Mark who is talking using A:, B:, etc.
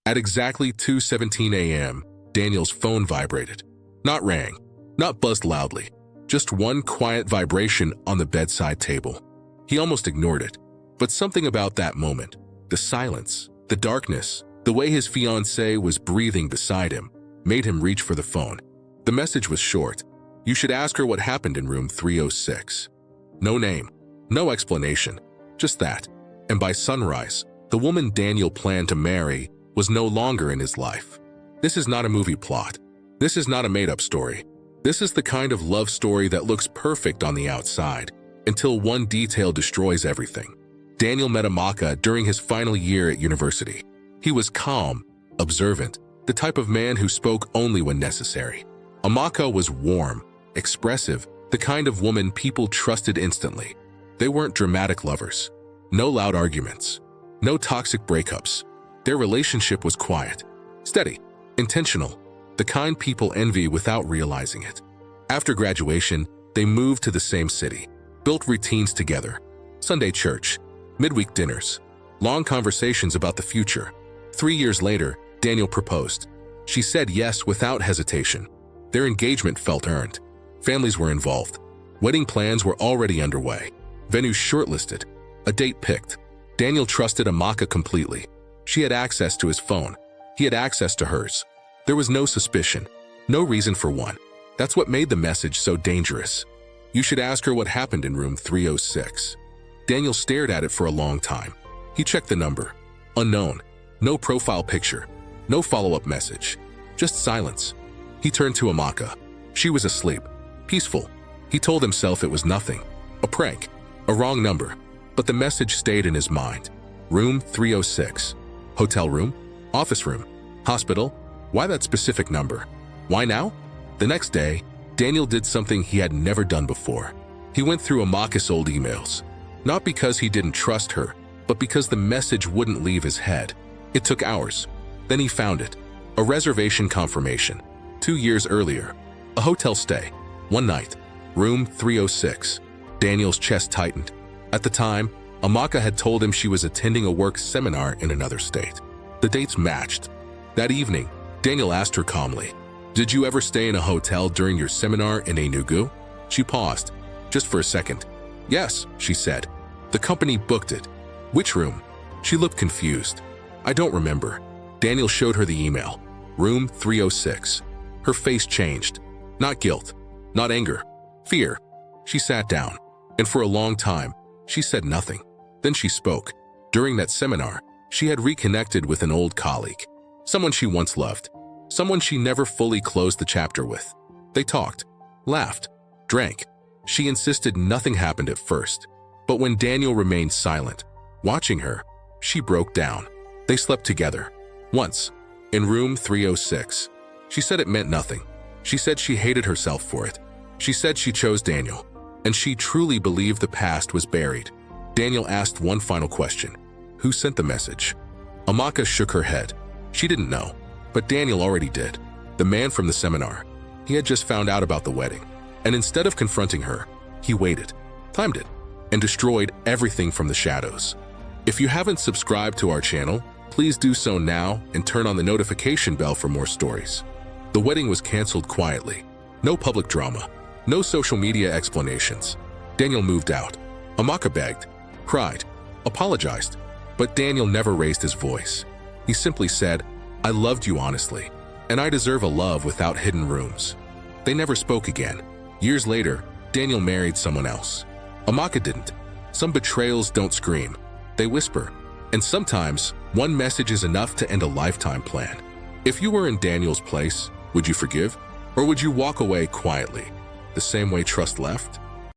A: At exactly 2:17 a.m., Daniel's phone vibrated. Not rang, not buzzed loudly, just one quiet vibration on the bedside table. He almost ignored it, but something about that moment, the silence, the darkness, the way his fiancée was breathing beside him, made him reach for the phone. The message was short. You should ask her what happened in room 306. No name, no explanation, just that. And by sunrise, the woman Daniel planned to marry was no longer in his life. This is not a movie plot. This is not a made-up story. This is the kind of love story that looks perfect on the outside, until one detail destroys everything. Daniel met Amaka during his final year at university. He was calm, observant, the type of man who spoke only when necessary. Amaka was warm, expressive, the kind of woman people trusted instantly. They weren't dramatic lovers. No loud arguments. No toxic breakups. Their relationship was quiet, steady, intentional, the kind people envy without realizing it. After graduation, they moved to the same city, built routines together. Sunday church, midweek dinners, long conversations about the future. 3 years later, Daniel proposed. She said yes without hesitation. Their engagement felt earned. Families were involved. Wedding plans were already underway. Venues shortlisted. A date picked. Daniel trusted Amaka completely. She had access to his phone. He had access to hers. There was no suspicion, no reason for one. That's what made the message so dangerous. You should ask her what happened in room 306. Daniel stared at it for a long time. He checked the number. Unknown. No profile picture. No follow-up message. Just silence. He turned to Amaka. She was asleep. Peaceful. He told himself it was nothing. A prank. A wrong number. But the message stayed in his mind. Room 306. Hotel room? Office room? Hospital? Why that specific number? Why now? The next day, Daniel did something he had never done before. He went through Amaka's old emails. Not because he didn't trust her, but because the message wouldn't leave his head. It took hours. Then he found it. A reservation confirmation. 2 years earlier. A hotel stay. One night. Room 306. Daniel's chest tightened. At the time, Amaka had told him she was attending a work seminar in another state. The dates matched. That evening, Daniel asked her calmly, "Did you ever stay in a hotel during your seminar in Enugu?" She paused, just for a second. "Yes," she said. "The company booked it." "Which room?" She looked confused. "I don't remember." Daniel showed her the email. Room 306. Her face changed. Not guilt, not anger, fear. She sat down, and for a long time, she said nothing. Then she spoke. During that seminar, she had reconnected with an old colleague, someone she once loved, someone she never fully closed the chapter with. They talked, laughed, drank. She insisted nothing happened at first, but when Daniel remained silent, watching her, she broke down. They slept together. Once, in room 306. She said it meant nothing. She said she hated herself for it. She said she chose Daniel, and she truly believed the past was buried. Daniel asked one final question. Who sent the message? Amaka shook her head. She didn't know, but Daniel already did. The man from the seminar. He had just found out about the wedding, and instead of confronting her, he waited, timed it, and destroyed everything from the shadows. If you haven't subscribed to our channel, please do so now and turn on the notification bell for more stories. The wedding was canceled quietly. No public drama. No social media explanations. Daniel moved out. Amaka begged, cried, apologized, but Daniel never raised his voice. He simply said, "I loved you honestly, and I deserve a love without hidden rooms." They never spoke again. Years later, Daniel married someone else. Amaka didn't. Some betrayals don't scream. They whisper. And sometimes, one message is enough to end a lifetime plan. If you were in Daniel's place, would you forgive? Or would you walk away quietly, the same way trust left?